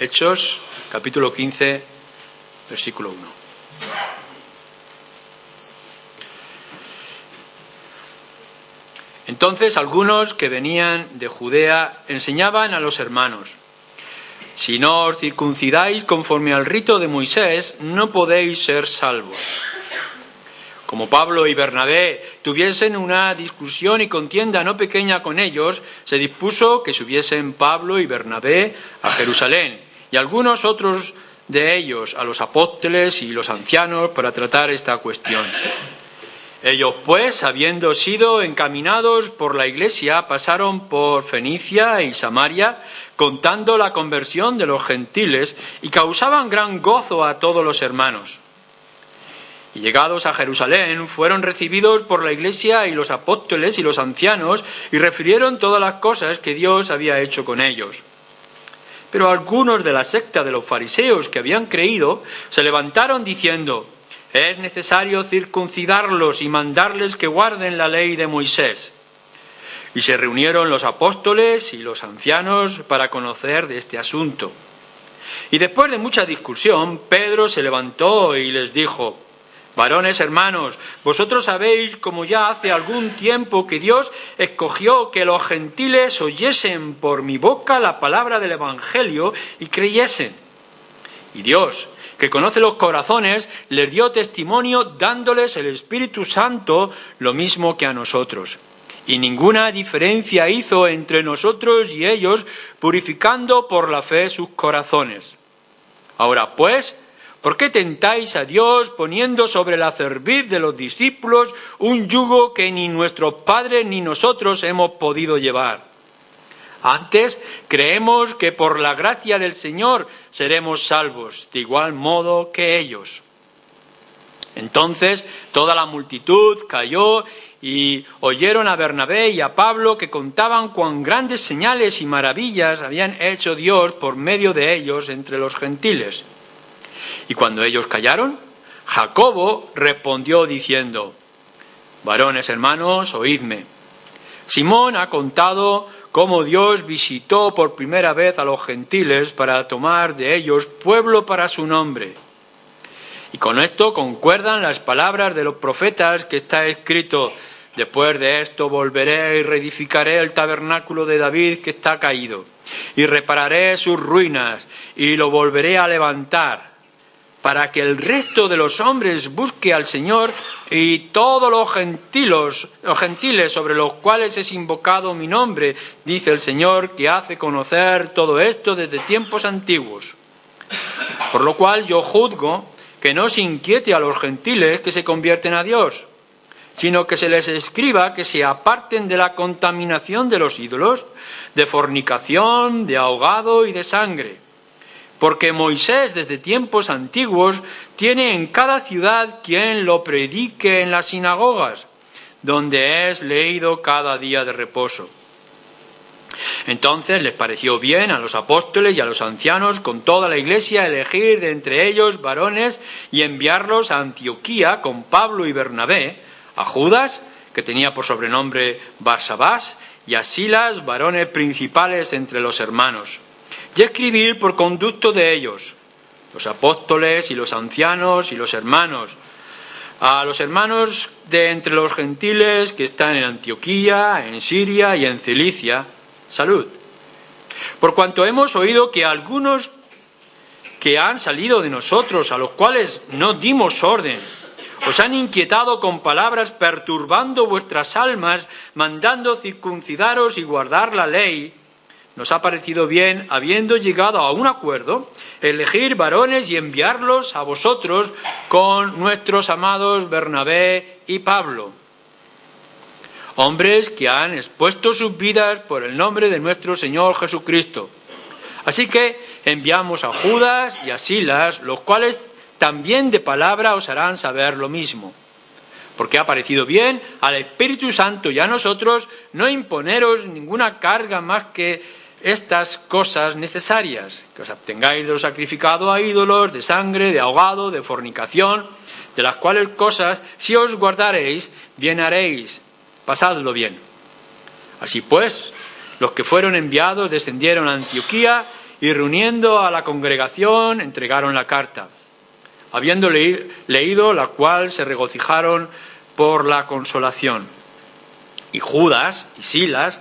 Hechos, capítulo 15, versículo 1. Entonces algunos que venían de Judea enseñaban a los hermanos: si no os circuncidáis conforme al rito de Moisés, no podéis ser salvos. Como Pablo y Bernabé tuviesen una discusión y contienda no pequeña con ellos, se dispuso que subiesen Pablo y Bernabé a Jerusalén, y algunos otros de ellos a los apóstoles y los ancianos para tratar esta cuestión. Ellos, pues, habiendo sido encaminados por la iglesia, pasaron por Fenicia y Samaria, contando la conversión de los gentiles, y causaban gran gozo a todos los hermanos. Y llegados a Jerusalén, fueron recibidos por la iglesia y los apóstoles y los ancianos, y refirieron todas las cosas que Dios había hecho con ellos. Pero algunos de la secta de los fariseos que habían creído se levantaron diciendo: es necesario circuncidarlos y mandarles que guarden la ley de Moisés. Y se reunieron los apóstoles y los ancianos para conocer de este asunto. Y después de mucha discusión, Pedro se levantó y les dijo: varones hermanos, vosotros sabéis, como ya hace algún tiempo, que Dios escogió que los gentiles oyesen por mi boca la palabra del Evangelio y creyesen. Y Dios, que conoce los corazones, les dio testimonio dándoles el Espíritu Santo, lo mismo que a nosotros. Y ninguna diferencia hizo entre nosotros y ellos, purificando por la fe sus corazones. Ahora pues, ¿por qué tentáis a Dios poniendo sobre la cerviz de los discípulos un yugo que ni nuestros padres ni nosotros hemos podido llevar? Antes creemos que por la gracia del Señor seremos salvos, de igual modo que ellos. Entonces toda la multitud cayó y oyeron a Bernabé y a Pablo, que contaban cuán grandes señales y maravillas habían hecho Dios por medio de ellos entre los gentiles. Y cuando ellos callaron, Jacobo respondió diciendo: varones hermanos, oídme. Simón ha contado cómo Dios visitó por primera vez a los gentiles para tomar de ellos pueblo para su nombre. Y con esto concuerdan las palabras de los profetas, que está escrito: después de esto volveré y reedificaré el tabernáculo de David que está caído, y repararé sus ruinas, y lo volveré a levantar, para que el resto de los hombres busque al Señor, y todos los gentiles sobre los cuales es invocado mi nombre, dice el Señor, que hace conocer todo esto desde tiempos antiguos. Por lo cual yo juzgo que no se inquiete a los gentiles que se convierten a Dios, sino que se les escriba que se aparten de la contaminación de los ídolos, de fornicación, de ahogado y de sangre. Porque Moisés desde tiempos antiguos tiene en cada ciudad quien lo predique en las sinagogas, donde es leído cada día de reposo. Entonces les pareció bien a los apóstoles y a los ancianos con toda la iglesia elegir de entre ellos varones y enviarlos a Antioquía con Pablo y Bernabé, a Judas, que tenía por sobrenombre Barsabás, y a Silas, varones principales entre los hermanos, y escribir por conducto de ellos, los apóstoles y los ancianos y los hermanos, a los hermanos de entre los gentiles que están en Antioquía, en Siria y en Cilicia, salud. Por cuanto hemos oído que algunos que han salido de nosotros, a los cuales no dimos orden, os han inquietado con palabras, perturbando vuestras almas, mandando circuncidaros y guardar la ley, nos ha parecido bien, habiendo llegado a un acuerdo, elegir varones y enviarlos a vosotros con nuestros amados Bernabé y Pablo, hombres que han expuesto sus vidas por el nombre de nuestro Señor Jesucristo. Así que enviamos a Judas y a Silas, los cuales también de palabra os harán saber lo mismo, porque ha parecido bien al Espíritu Santo y a nosotros no imponeros ninguna carga más que estas cosas necesarias, que os abstengáis de lo sacrificado a ídolos, de sangre, de ahogado, de fornicación, de las cuales cosas, si os guardaréis, bien haréis, pasadlo bien. Así pues, los que fueron enviados descendieron a Antioquía, y reuniendo a la congregación entregaron la carta, habiendo leído la cual se regocijaron por la consolación. Y Judas y Silas,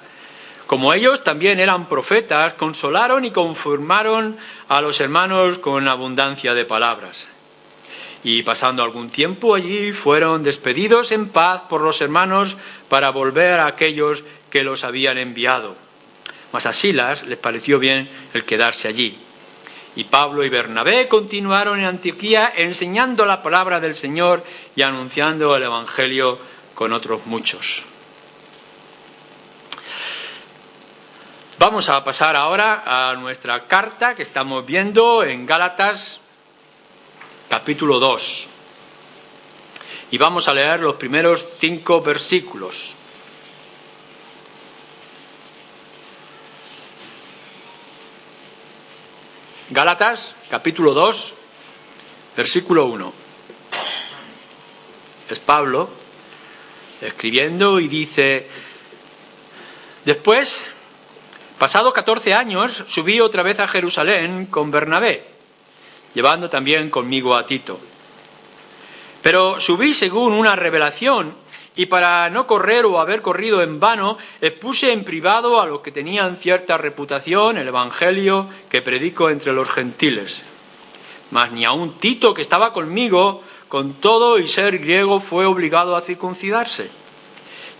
como ellos también eran profetas, consolaron y confirmaron a los hermanos con abundancia de palabras. Y pasando algún tiempo allí, fueron despedidos en paz por los hermanos para volver a aquellos que los habían enviado. Mas a Silas les pareció bien el quedarse allí. Y Pablo y Bernabé continuaron en Antioquía enseñando la palabra del Señor y anunciando el Evangelio con otros muchos. Vamos a pasar ahora a nuestra carta que estamos viendo en Gálatas, capítulo 2. Y vamos a leer los primeros 5 versículos. Gálatas, capítulo 2, versículo 1. Es Pablo escribiendo y dice: Después, pasado 14 años, subí otra vez a Jerusalén con Bernabé, llevando también conmigo a Tito. Pero subí según una revelación, y para no correr o haber corrido en vano, expuse en privado a los que tenían cierta reputación el Evangelio que predico entre los gentiles. Mas ni aun Tito, que estaba conmigo, con todo y ser griego, fue obligado a circuncidarse.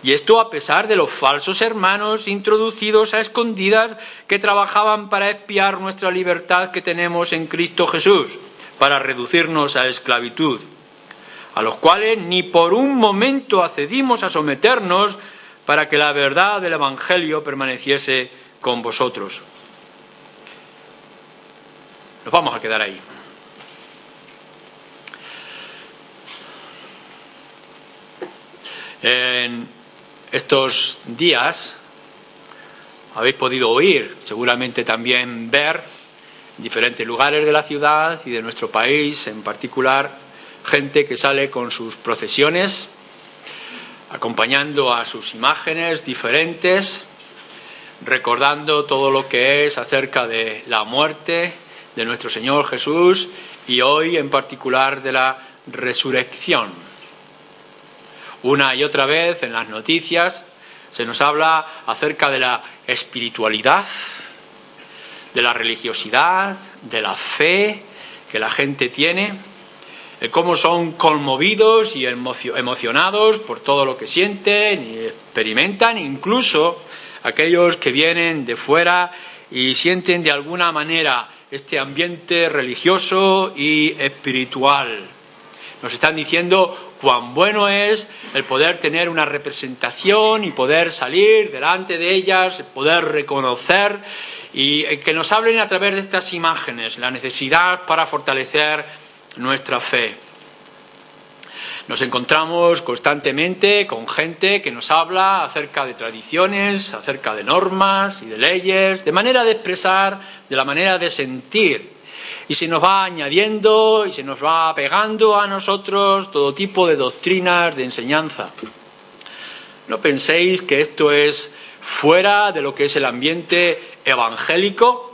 Y esto a pesar de los falsos hermanos introducidos a escondidas que trabajaban para espiar nuestra libertad que tenemos en Cristo Jesús, para reducirnos a esclavitud, a los cuales ni por un momento accedimos a someternos para que la verdad del Evangelio permaneciese con vosotros. Nos vamos a quedar ahí. En estos días habéis podido oír, seguramente también ver, en diferentes lugares de la ciudad y de nuestro país en particular, gente que sale con sus procesiones, acompañando a sus imágenes diferentes, recordando todo lo que es acerca de la muerte de nuestro Señor Jesús y hoy en particular de la resurrección. Una y otra vez en las noticias se nos habla acerca de la espiritualidad, de la religiosidad, de la fe que la gente tiene, de cómo son conmovidos y emocionados por todo lo que sienten y experimentan, incluso aquellos que vienen de fuera y sienten de alguna manera este ambiente religioso y espiritual. Nos están diciendo cuán bueno es el poder tener una representación y poder salir delante de ellas, poder reconocer y que nos hablen a través de estas imágenes, la necesidad para fortalecer nuestra fe. Nos encontramos constantemente con gente que nos habla acerca de tradiciones, acerca de normas y de leyes, de manera de expresar, de la manera de sentir. Y se nos va añadiendo y se nos va pegando a nosotros todo tipo de doctrinas, de enseñanza. No penséis que esto es fuera de lo que es el ambiente evangélico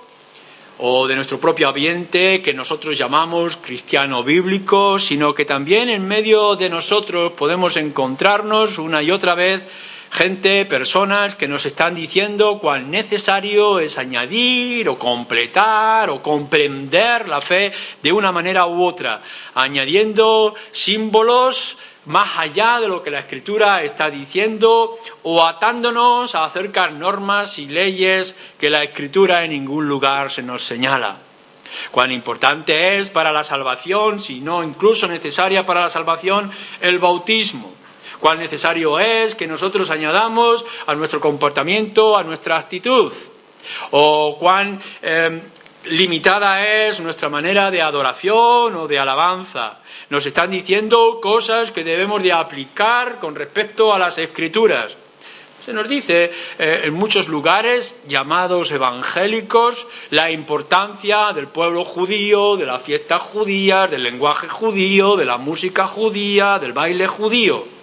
o de nuestro propio ambiente que nosotros llamamos cristiano bíblico, sino que también en medio de nosotros podemos encontrarnos una y otra vez gente, personas que nos están diciendo cuán necesario es añadir o completar o comprender la fe de una manera u otra, añadiendo símbolos más allá de lo que la Escritura está diciendo o atándonos a acercar normas y leyes que la Escritura en ningún lugar se nos señala. Cuán importante es para la salvación, si no incluso necesaria para la salvación, el bautismo. Cuán necesario es que nosotros añadamos a nuestro comportamiento, a nuestra actitud. O cuán limitada es nuestra manera de adoración o de alabanza. Nos están diciendo cosas que debemos de aplicar con respecto a las Escrituras. Se nos dice en muchos lugares llamados evangélicos la importancia del pueblo judío, de las fiestas judías, del lenguaje judío, de la música judía, del baile judío.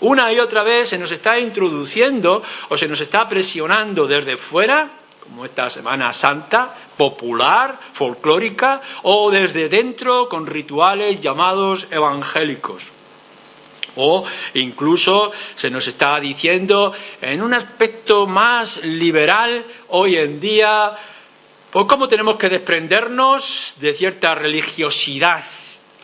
Una y otra vez se nos está introduciendo o se nos está presionando desde fuera como esta Semana Santa, popular, folclórica, o desde dentro con rituales llamados evangélicos. O incluso se nos está diciendo en un aspecto más liberal hoy en día, pues cómo tenemos que desprendernos de cierta religiosidad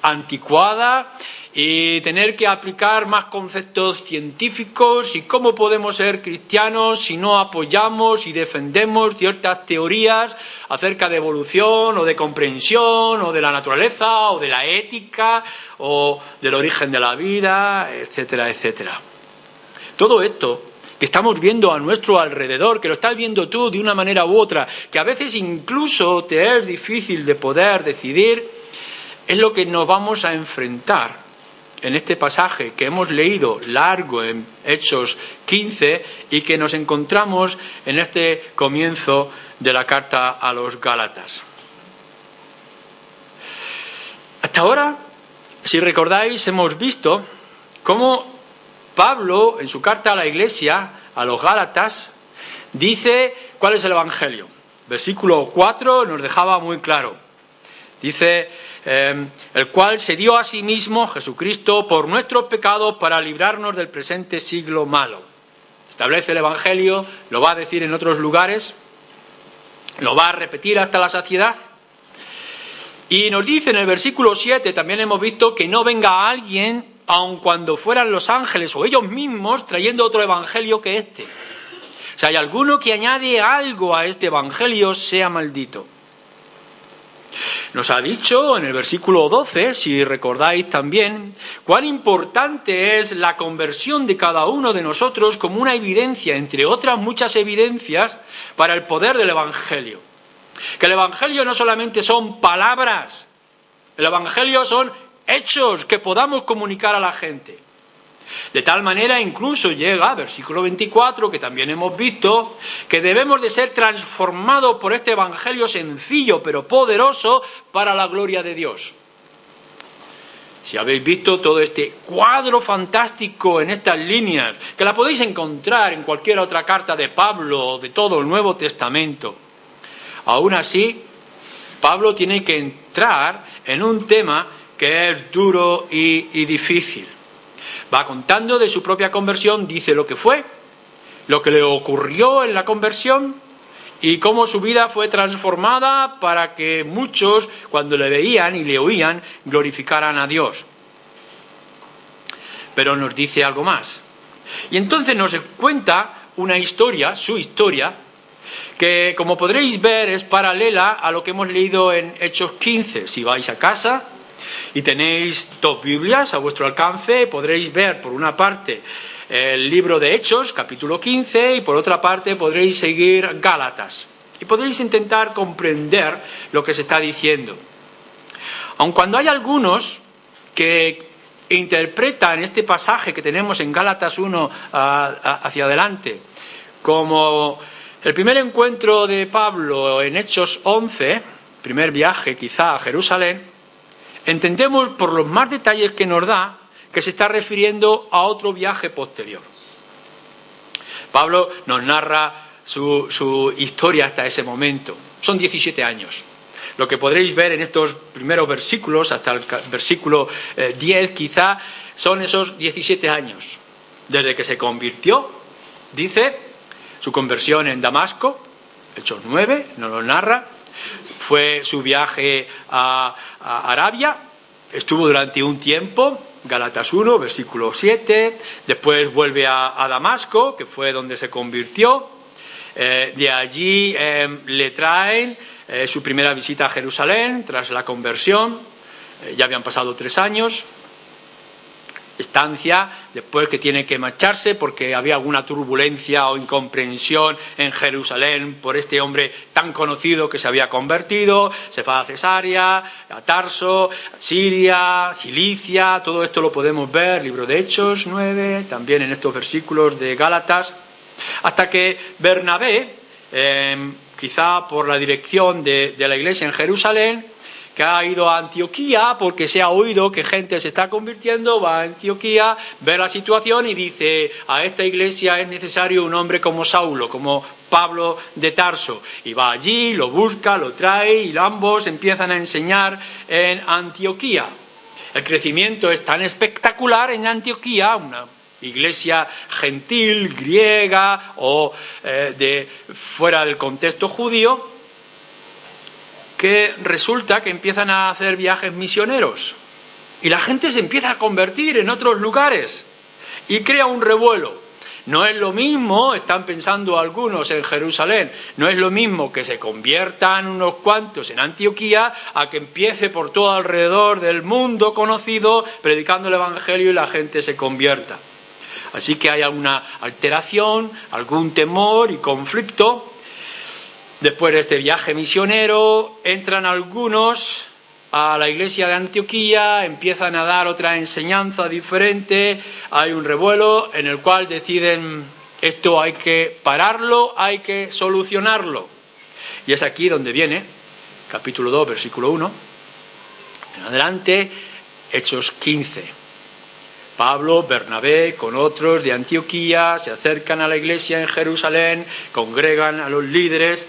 anticuada y tener que aplicar más conceptos científicos y cómo podemos ser cristianos si no apoyamos y defendemos ciertas teorías acerca de evolución o de comprensión o de la naturaleza o de la ética o del origen de la vida, etcétera, etcétera. Todo esto que estamos viendo a nuestro alrededor, que lo estás viendo tú de una manera u otra, que a veces incluso te es difícil de poder decidir, es lo que nos vamos a enfrentar en este pasaje que hemos leído largo en Hechos 15 y que nos encontramos en este comienzo de la carta a los Gálatas. Hasta ahora, si recordáis, hemos visto cómo Pablo, en su carta a la iglesia, a los Gálatas, dice cuál es el Evangelio. Versículo 4 nos dejaba muy claro. Dice, el cual se dio a sí mismo, Jesucristo, por nuestros pecados para librarnos del presente siglo malo. Establece el Evangelio, lo va a decir en otros lugares, lo va a repetir hasta la saciedad. Y nos dice en el versículo 7, también hemos visto, que no venga alguien, aun cuando fueran los ángeles o ellos mismos, trayendo otro Evangelio que este. Si hay alguno que añade algo a este Evangelio, sea maldito. Nos ha dicho en el versículo 12, si recordáis también, cuán importante es la conversión de cada uno de nosotros como una evidencia, entre otras muchas evidencias, para el poder del Evangelio. Que el Evangelio no solamente son palabras, el Evangelio son hechos que podamos comunicar a la gente. De tal manera incluso llega, versículo 24, que también hemos visto, que debemos de ser transformados por este Evangelio sencillo pero poderoso para la gloria de Dios. Si habéis visto todo este cuadro fantástico en estas líneas, que la podéis encontrar en cualquier otra carta de Pablo o de todo el Nuevo Testamento, aún así, Pablo tiene que entrar en un tema que es duro y difícil. Va contando de su propia conversión, dice lo que fue, lo que le ocurrió en la conversión y cómo su vida fue transformada para que muchos, cuando le veían y le oían, glorificaran a Dios. Pero nos dice algo más. Y entonces nos cuenta una historia, su historia, que como podréis ver es paralela a lo que hemos leído en Hechos 15. Si vais a casa y tenéis dos Biblias a vuestro alcance, podréis ver por una parte el libro de Hechos, capítulo 15, y por otra parte podréis seguir Gálatas. Y podréis intentar comprender lo que se está diciendo. Aun cuando hay algunos que interpretan este pasaje que tenemos en Gálatas 1 hacia adelante como el primer encuentro de Pablo en Hechos 11, primer viaje quizá a Jerusalén, entendemos por los más detalles que nos da que se está refiriendo a otro viaje posterior. Pablo nos narra su historia hasta ese momento. Son 17 años. Lo que podréis ver en estos primeros versículos, hasta el versículo 10 quizá, son esos 17 años. Desde que se convirtió, dice, su conversión en Damasco, Hechos 9, nos lo narra. Fue su viaje a Arabia, estuvo durante un tiempo, Gálatas 1, versículo 7, después vuelve a Damasco, que fue donde se convirtió, de allí le traen su primera visita a Jerusalén tras la conversión, ya habían pasado 3 años, estancia, después que tiene que marcharse porque había alguna turbulencia o incomprensión en Jerusalén por este hombre tan conocido que se había convertido, se va a Cesarea, a Tarso, Siria, Cilicia, todo esto lo podemos ver, libro de Hechos 9, también en estos versículos de Gálatas, hasta que Bernabé, quizá por la dirección de la iglesia en Jerusalén, que ha ido a Antioquía porque se ha oído que gente se está convirtiendo, va a Antioquía, ve la situación y dice, a esta iglesia es necesario un hombre como Saulo, como Pablo de Tarso. Y va allí, lo busca, lo trae y ambos empiezan a enseñar en Antioquía. El crecimiento es tan espectacular en Antioquía, una iglesia gentil, griega o de fuera del contexto judío, que resulta que empiezan a hacer viajes misioneros y la gente se empieza a convertir en otros lugares y crea un revuelo. No es lo mismo, están pensando algunos en Jerusalén, no es lo mismo que se conviertan unos cuantos en Antioquía a que empiece por todo alrededor del mundo conocido predicando el Evangelio y la gente se convierta. Así que hay alguna alteración, algún temor y conflicto. Después de este viaje misionero, entran algunos a la iglesia de Antioquía, empiezan a dar otra enseñanza diferente, hay un revuelo en el cual deciden, esto hay que pararlo, hay que solucionarlo. Y es aquí donde viene, capítulo 2, versículo 1, en adelante, Hechos 15. Pablo, Bernabé, con otros de Antioquía, se acercan a la iglesia en Jerusalén, congregan a los líderes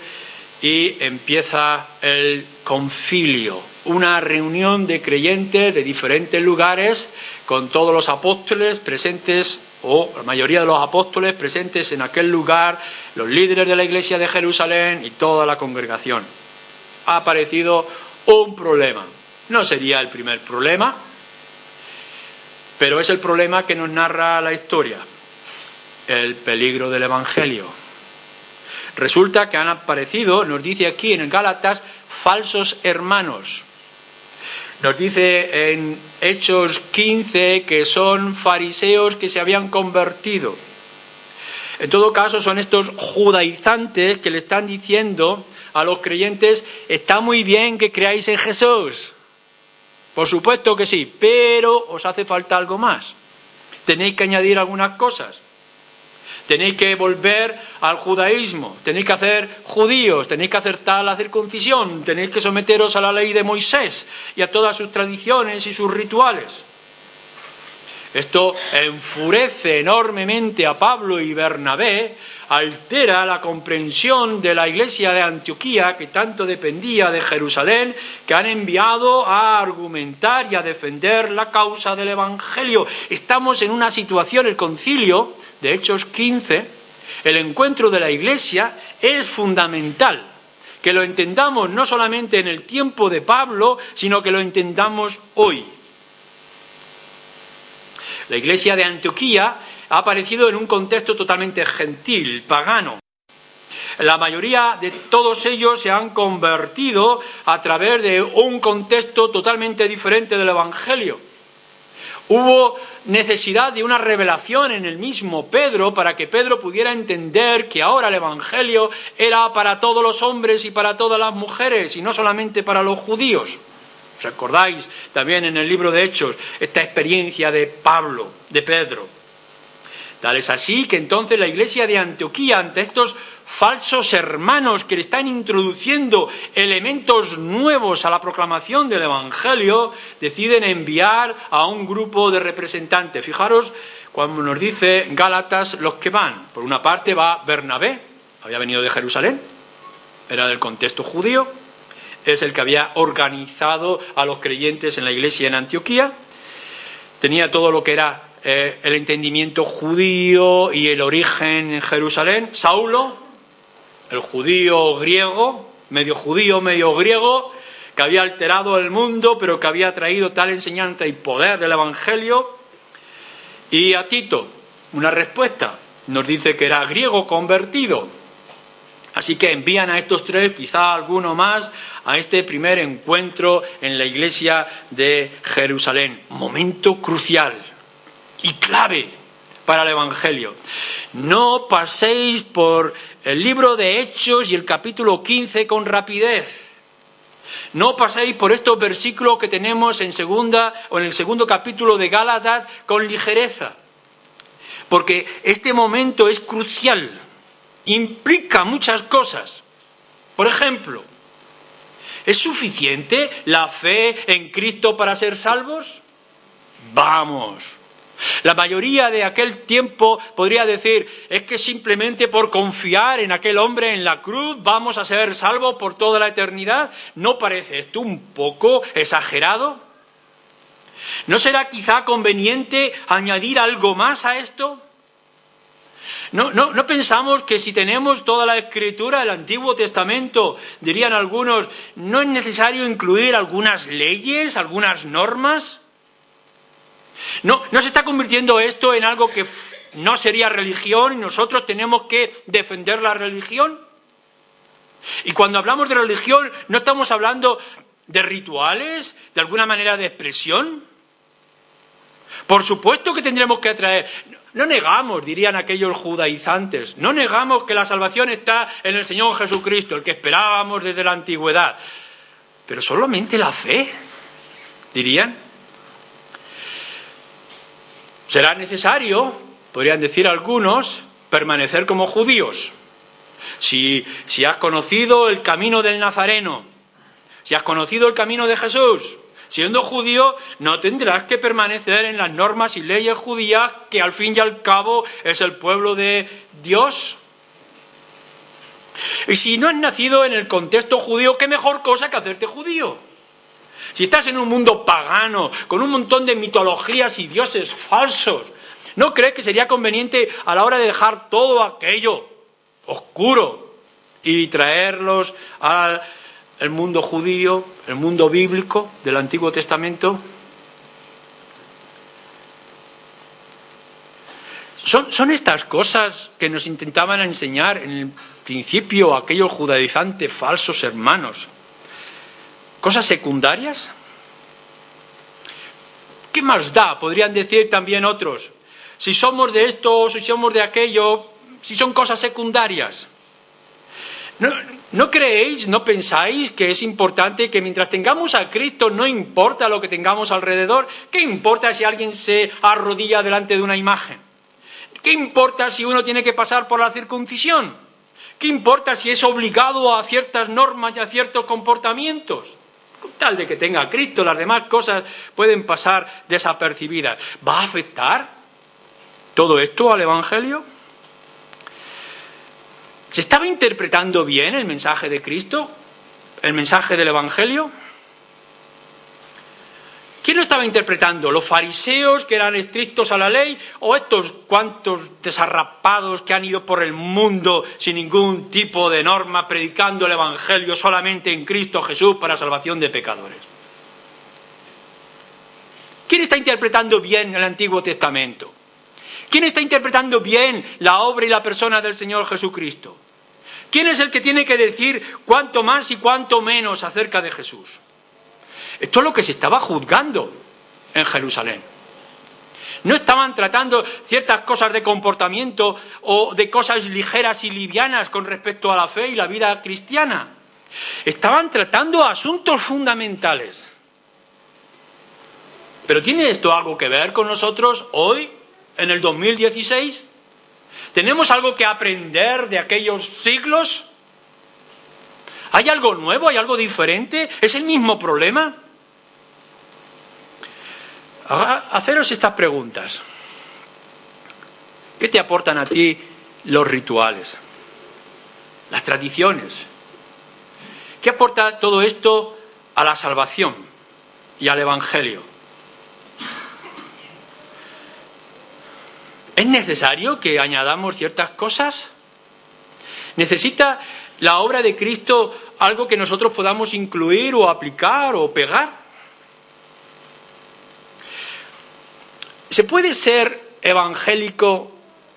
y empieza el concilio, una reunión de creyentes de diferentes lugares con todos los apóstoles presentes, o la mayoría de los apóstoles presentes en aquel lugar, los líderes de la iglesia de Jerusalén y toda la congregación. Ha aparecido un problema. No sería el primer problema, pero es el problema que nos narra la historia, el peligro del Evangelio. Resulta que han aparecido, nos dice aquí en el Gálatas, falsos hermanos. Nos dice en Hechos 15 que son fariseos que se habían convertido. En todo caso, son estos judaizantes que le están diciendo a los creyentes, está muy bien que creáis en Jesús. Por supuesto que sí, pero os hace falta algo más. Tenéis que añadir algunas cosas. Tenéis que volver al judaísmo, tenéis que hacer judíos, tenéis que aceptar la circuncisión, tenéis que someteros a la ley de Moisés y a todas sus tradiciones y sus rituales. Esto enfurece enormemente a Pablo y Bernabé, altera la comprensión de la iglesia de Antioquía, que tanto dependía de Jerusalén, que han enviado a argumentar y a defender la causa del Evangelio. Estamos en una situación, el concilio de Hechos 15, el encuentro de la iglesia es fundamental, que lo entendamos no solamente en el tiempo de Pablo, sino que lo entendamos hoy. La iglesia de Antioquía ha aparecido en un contexto totalmente gentil, pagano. La mayoría de todos ellos se han convertido a través de un contexto totalmente diferente del Evangelio. Hubo necesidad de una revelación en el mismo Pedro para que Pedro pudiera entender que ahora el Evangelio era para todos los hombres y para todas las mujeres y no solamente para los judíos. ¿Recordáis también en el libro de Hechos esta experiencia de Pablo, de Pedro? Tal es así que entonces la iglesia de Antioquía, ante estos falsos hermanos que le están introduciendo elementos nuevos a la proclamación del Evangelio, deciden enviar a un grupo de representantes. Fijaros cuando nos dice Gálatas los que van. Por una parte va Bernabé, había venido de Jerusalén, era del contexto judío, es el que había organizado a los creyentes en la iglesia en Antioquía, tenía todo lo que era el entendimiento judío y el origen en Jerusalén. Saulo, el judío griego, medio griego, que había alterado el mundo, pero que había traído tal enseñanza y poder del Evangelio. Y a Tito, una respuesta, nos dice que era griego convertido. Así que envían a estos tres, quizá alguno más, a este primer encuentro en la iglesia de Jerusalén. Momento crucial y clave para el Evangelio. No paséis por el libro de Hechos y el capítulo 15 con rapidez. No paséis por estos versículos que tenemos en el segundo capítulo de Gálatas con ligereza. Porque este momento es crucial. Implica muchas cosas. Por ejemplo, ¿Es suficiente la fe en Cristo para ser salvos? Vamos. La mayoría de aquel tiempo podría decir, es que simplemente por confiar en aquel hombre en la cruz vamos a ser salvos por toda la eternidad. ¿No parece esto un poco exagerado? ¿No será quizá conveniente añadir algo más a esto? ¿No pensamos que si tenemos toda la Escritura del Antiguo Testamento, dirían algunos, no es necesario incluir algunas leyes, algunas normas? ¿No se está convirtiendo esto en algo que no sería religión y nosotros tenemos que defender la religión? Y cuando hablamos de religión, ¿no estamos hablando de rituales, de alguna manera de expresión? Por supuesto que tendremos que atraer. No negamos, dirían aquellos judaizantes, no negamos que la salvación está en el Señor Jesucristo, el que esperábamos desde la antigüedad. Pero solamente la fe, dirían. Será necesario, podrían decir algunos, permanecer como judíos. Si has conocido el camino del Nazareno, si has conocido el camino de Jesús, siendo judío, no tendrás que permanecer en las normas y leyes judías, que al fin y al cabo es el pueblo de Dios. Y si no has nacido en el contexto judío, ¿qué mejor cosa que hacerte judío? Si estás en un mundo pagano, con un montón de mitologías y dioses falsos, ¿no crees que sería conveniente a la hora de dejar todo aquello oscuro y traerlos al mundo judío, el mundo bíblico del Antiguo Testamento? Son estas cosas que nos intentaban enseñar en el principio aquellos judaizantes falsos hermanos. ¿Cosas secundarias? ¿Qué más da? Podrían decir también otros. Si somos de esto, si somos de aquello, si son cosas secundarias. ¿No creéis, no pensáis que es importante que mientras tengamos a Cristo no importa lo que tengamos alrededor? ¿Qué importa si alguien se arrodilla delante de una imagen? ¿Qué importa si uno tiene que pasar por la circuncisión? ¿Qué importa si es obligado a ciertas normas y a ciertos comportamientos? Con tal de que tenga a Cristo, las demás cosas pueden pasar desapercibidas. ¿Va a afectar todo esto al Evangelio? ¿Se estaba interpretando bien el mensaje de Cristo? ¿El mensaje del Evangelio? ¿Quién lo estaba interpretando? ¿Los fariseos, que eran estrictos a la ley? ¿O estos cuantos desarrapados que han ido por el mundo sin ningún tipo de norma, predicando el Evangelio solamente en Cristo Jesús para salvación de pecadores? ¿Quién está interpretando bien el Antiguo Testamento? ¿Quién está interpretando bien la obra y la persona del Señor Jesucristo? ¿Quién es el que tiene que decir cuánto más y cuánto menos acerca de Jesús? Esto es lo que se estaba juzgando en Jerusalén. No estaban tratando ciertas cosas de comportamiento o de cosas ligeras y livianas con respecto a la fe y la vida cristiana. Estaban tratando asuntos fundamentales. ¿Pero tiene esto algo que ver con nosotros hoy, en el 2016? ¿Tenemos algo que aprender de aquellos siglos? ¿Hay algo nuevo? ¿Hay algo diferente? ¿Es el mismo problema? Haceros estas preguntas. ¿Qué te aportan a ti los rituales? Las tradiciones. ¿Qué aporta todo esto a la salvación y al Evangelio? ¿Es necesario que añadamos ciertas cosas? ¿Necesita la obra de Cristo algo que nosotros podamos incluir o aplicar o pegar? ¿Se puede ser evangélico,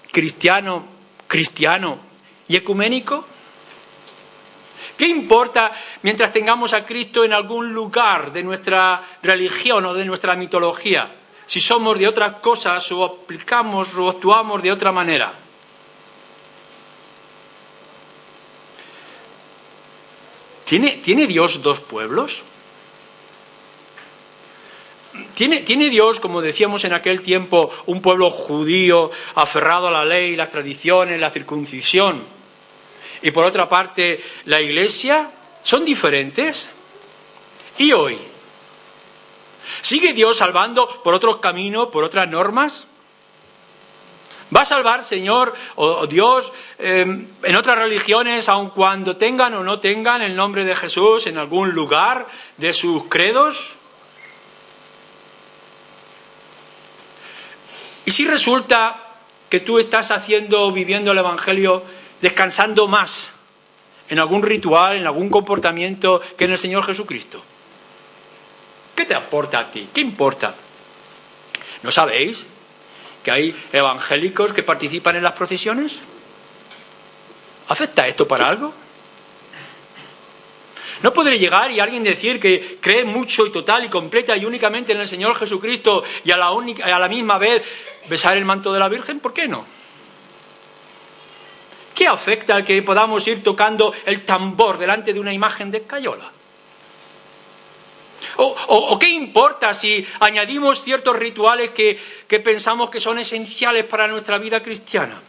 cristiano y ecuménico? ¿Qué importa mientras tengamos a Cristo en algún lugar de nuestra religión o de nuestra mitología? Si somos de otras cosas o aplicamos o actuamos de otra manera. ¿Tiene Dios dos pueblos? ¿Tiene Dios, como decíamos en aquel tiempo, un pueblo judío aferrado a la ley, las tradiciones, la circuncisión? Y por otra parte, la Iglesia, ¿son diferentes? ¿Y hoy? ¿Sigue Dios salvando por otros caminos, por otras normas? ¿Va a salvar, Señor, o Dios, en otras religiones, aun cuando tengan o no tengan el nombre de Jesús en algún lugar de sus credos? ¿Y si resulta que tú estás viviendo el Evangelio, descansando más en algún ritual, en algún comportamiento que en el Señor Jesucristo? ¿Qué te aporta a ti? ¿Qué importa? ¿No sabéis que hay evangélicos que participan en las procesiones? ¿Afecta esto para algo? ¿No podré llegar y alguien decir que cree mucho y total y completa y únicamente en el Señor Jesucristo y a la misma vez besar el manto de la Virgen? ¿Por qué no? ¿Qué afecta al que podamos ir tocando el tambor delante de una imagen de escayola? ¿O qué importa si añadimos ciertos rituales que pensamos que son esenciales para nuestra vida cristiana?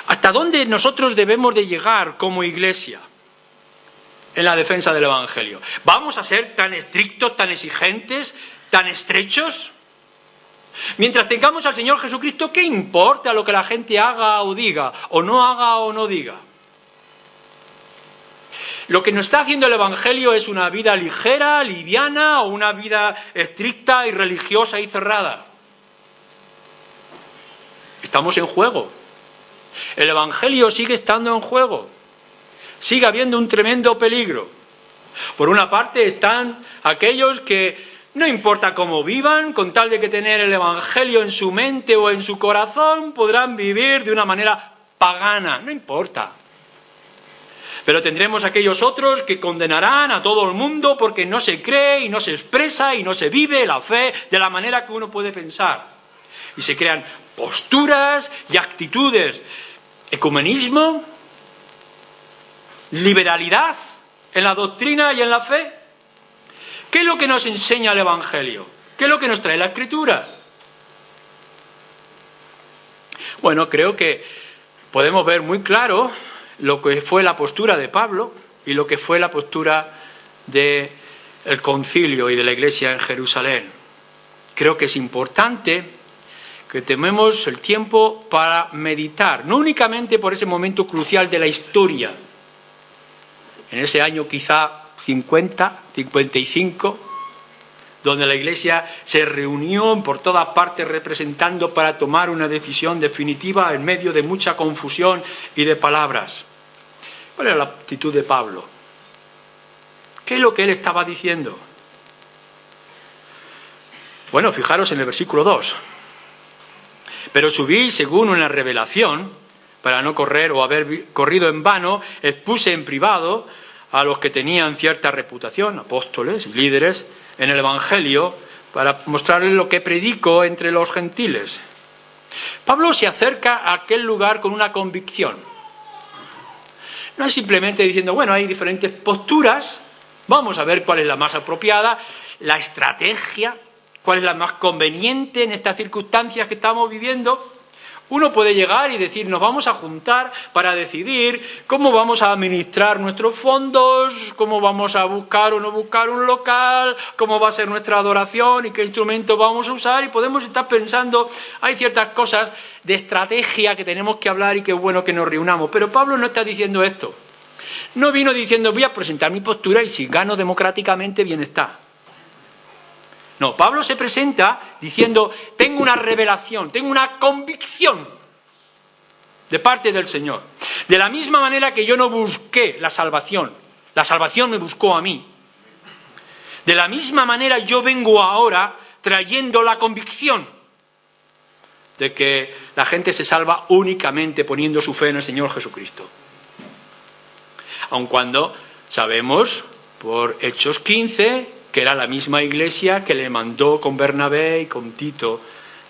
¿Hasta dónde nosotros debemos de llegar como iglesia en la defensa del Evangelio? ¿Vamos a ser tan estrictos, tan exigentes, tan estrechos? Mientras tengamos al Señor Jesucristo, ¿qué importa lo que la gente haga o diga? ¿O no haga o no diga? Lo que nos está haciendo el Evangelio es una vida ligera, liviana, o una vida estricta y religiosa y cerrada. Estamos en juego. El Evangelio sigue estando en juego. Sigue habiendo un tremendo peligro. Por una parte están aquellos que no importa cómo vivan, con tal de que tener el Evangelio en su mente o en su corazón, podrán vivir de una manera pagana. No importa. Pero tendremos aquellos otros que condenarán a todo el mundo porque no se cree y no se expresa y no se vive la fe de la manera que uno puede pensar. Y se crean posturas y actitudes. Ecumenismo, liberalidad en la doctrina y en la fe. ¿Qué es lo que nos enseña el Evangelio? ¿Qué es lo que nos trae la Escritura? Bueno, creo que podemos ver muy claro lo que fue la postura de Pablo y lo que fue la postura del concilio y de la iglesia en Jerusalén. Creo que es importante que tomemos el tiempo para meditar, no únicamente por ese momento crucial de la historia, en ese año quizá 50, 55, donde la iglesia se reunió por todas partes representando para tomar una decisión definitiva en medio de mucha confusión y de palabras. ¿Cuál era la actitud de Pablo? ¿Qué es lo que él estaba diciendo? Bueno, fijaros en el versículo 2. Pero subí según una revelación, para no correr o haber corrido en vano, expuse en privado a los que tenían cierta reputación, apóstoles y líderes, en el Evangelio, para mostrarles lo que predico entre los gentiles. Pablo se acerca a aquel lugar con una convicción. No es simplemente diciendo, bueno, hay diferentes posturas, vamos a ver cuál es la más apropiada, la estrategia, cuál es la más conveniente en estas circunstancias que estamos viviendo. Uno puede llegar y decir, nos vamos a juntar para decidir cómo vamos a administrar nuestros fondos, cómo vamos a buscar o no buscar un local, cómo va a ser nuestra adoración y qué instrumento vamos a usar, y podemos estar pensando, hay ciertas cosas de estrategia que tenemos que hablar y qué bueno que nos reunamos. Pero Pablo no está diciendo esto. No vino diciendo, voy a presentar mi postura y si gano democráticamente, bien está. No, Pablo se presenta diciendo, tengo una revelación, tengo una convicción de parte del Señor. De la misma manera que yo no busqué la salvación me buscó a mí. De la misma manera yo vengo ahora trayendo la convicción de que la gente se salva únicamente poniendo su fe en el Señor Jesucristo. Aun cuando sabemos por Hechos 15... que era la misma iglesia que le mandó con Bernabé y con Tito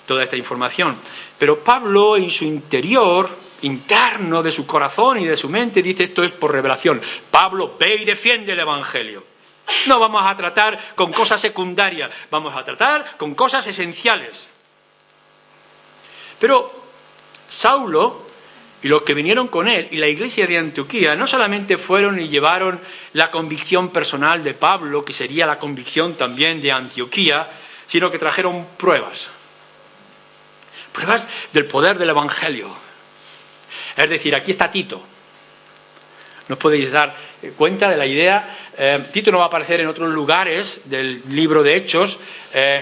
toda esta información. Pero Pablo, en su interior, interno de su corazón y de su mente, dice, esto es por revelación. Pablo, ve y defiende el Evangelio. No vamos a tratar con cosas secundarias, vamos a tratar con cosas esenciales. Pero Saulo y los que vinieron con él y la iglesia de Antioquía no solamente fueron y llevaron la convicción personal de Pablo, que sería la convicción también de Antioquía, sino que trajeron pruebas del poder del Evangelio. Es decir, aquí está Tito. No os podéis dar cuenta de la idea. Tito no va a aparecer en otros lugares del libro de Hechos,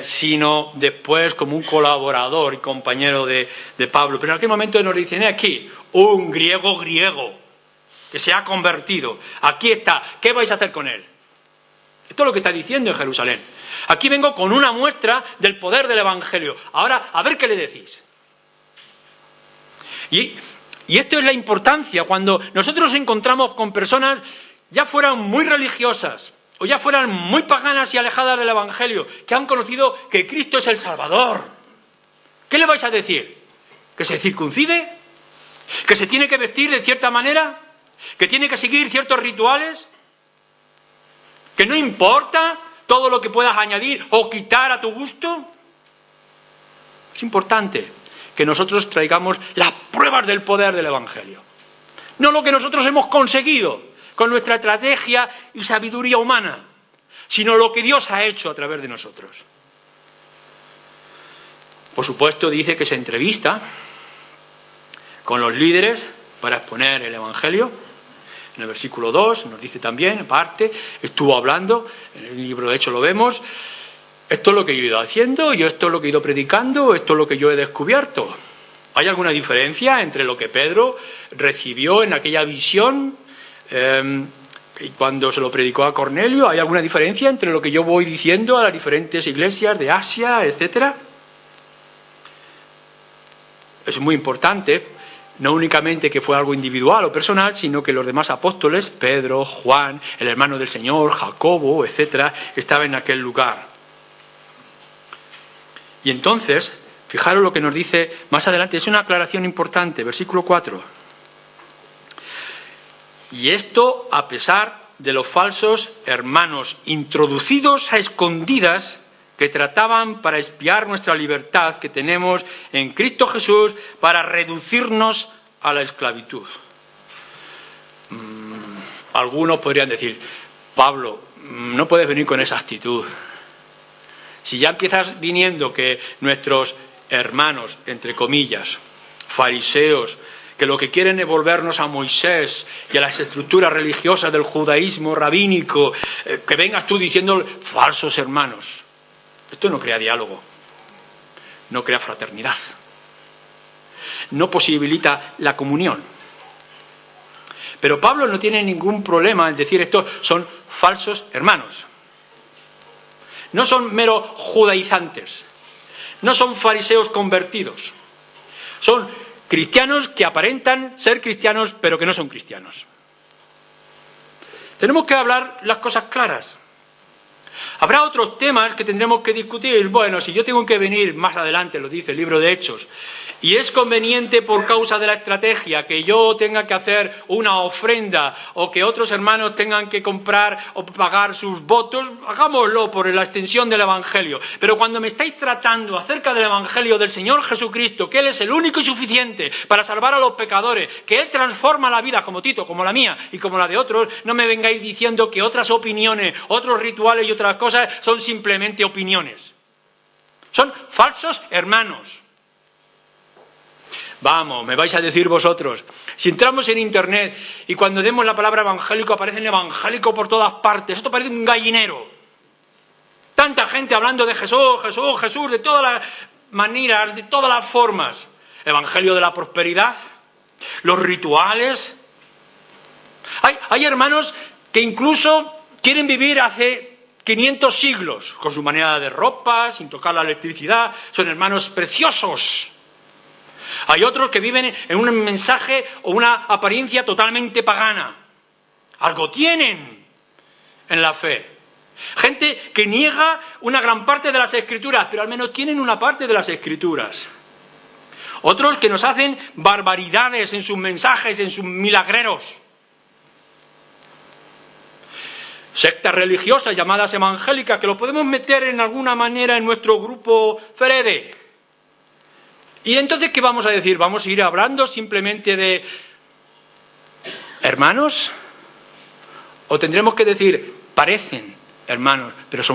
sino después como un colaborador y compañero de Pablo. Pero en aquel momento nos dicen, aquí, un griego que se ha convertido. Aquí está. ¿Qué vais a hacer con él? Esto es lo que está diciendo en Jerusalén. Aquí vengo con una muestra del poder del Evangelio. Ahora, a ver qué le decís. Y esto es la importancia cuando nosotros nos encontramos con personas, ya fueran muy religiosas o ya fueran muy paganas y alejadas del Evangelio, que han conocido que Cristo es el Salvador. ¿Qué le vais a decir? ¿Que se circuncide? ¿Que se tiene que vestir de cierta manera? ¿Que tiene que seguir ciertos rituales? ¿Que no importa todo lo que puedas añadir o quitar a tu gusto? Es importante que nosotros traigamos las pruebas del poder del Evangelio. No lo que nosotros hemos conseguido con nuestra estrategia y sabiduría humana, sino lo que Dios ha hecho a través de nosotros. Por supuesto, dice que se entrevista con los líderes para exponer el Evangelio. En el versículo 2 nos dice también, aparte, estuvo hablando, en el libro de Hechos lo vemos, esto es lo que yo he ido haciendo, yo esto es lo que he ido predicando, esto es lo que yo he descubierto. ¿Hay alguna diferencia entre lo que Pedro recibió en aquella visión y cuando se lo predicó a Cornelio? ¿Hay alguna diferencia entre lo que yo voy diciendo a las diferentes iglesias de Asia, etcétera? Es muy importante, no únicamente que fue algo individual o personal, sino que los demás apóstoles, Pedro, Juan, el hermano del Señor, Jacobo, etcétera, estaban en aquel lugar. Y entonces, fijaros lo que nos dice más adelante, es una aclaración importante, versículo 4. Y esto a pesar de los falsos hermanos introducidos a escondidas que trataban para espiar nuestra libertad que tenemos en Cristo Jesús para reducirnos a la esclavitud. Algunos podrían decir, Pablo, no puedes venir con esa actitud. Si ya empiezas viniendo que nuestros hermanos, entre comillas, fariseos, que lo que quieren es volvernos a Moisés y a las estructuras religiosas del judaísmo rabínico, que vengas tú diciendo falsos hermanos. Esto no crea diálogo, no crea fraternidad, no posibilita la comunión. Pero Pablo no tiene ningún problema en decir estos son falsos hermanos. No son meros judaizantes, no son fariseos convertidos, son cristianos que aparentan ser cristianos pero que no son cristianos. Tenemos que hablar las cosas claras. Habrá otros temas que tendremos que discutir. Bueno, si yo tengo que venir más adelante, lo dice el libro de Hechos, y es conveniente por causa de la estrategia que yo tenga que hacer una ofrenda o que otros hermanos tengan que comprar o pagar sus votos, hagámoslo por la extensión del Evangelio. Pero cuando me estáis tratando acerca del Evangelio del Señor Jesucristo, que Él es el único y suficiente para salvar a los pecadores, que Él transforma la vida como Tito, como la mía y como la de otros, no me vengáis diciendo que otras opiniones, otros rituales y otras cosas son simplemente opiniones. Son falsos hermanos. Vamos, me vais a decir vosotros, si entramos en internet y cuando demos la palabra evangélico aparecen evangélicos por todas partes, esto parece un gallinero. Tanta gente hablando de Jesús, Jesús, Jesús, de todas las maneras, de todas las formas. Evangelio de la prosperidad, los rituales. Hay hermanos que incluso quieren vivir hace 500 siglos, con su manera de ropa, sin tocar la electricidad, son hermanos preciosos. Hay otros que viven en un mensaje o una apariencia totalmente pagana. Algo tienen en la fe. Gente que niega una gran parte de las Escrituras, pero al menos tienen una parte de las Escrituras. Otros que nos hacen barbaridades en sus mensajes, en sus milagreros. Sectas religiosas llamadas evangélicas, que lo podemos meter en alguna manera en nuestro grupo Ferede. ¿Y entonces qué vamos a decir? ¿Vamos a ir hablando simplemente de hermanos? ¿O tendremos que decir, parecen hermanos, pero son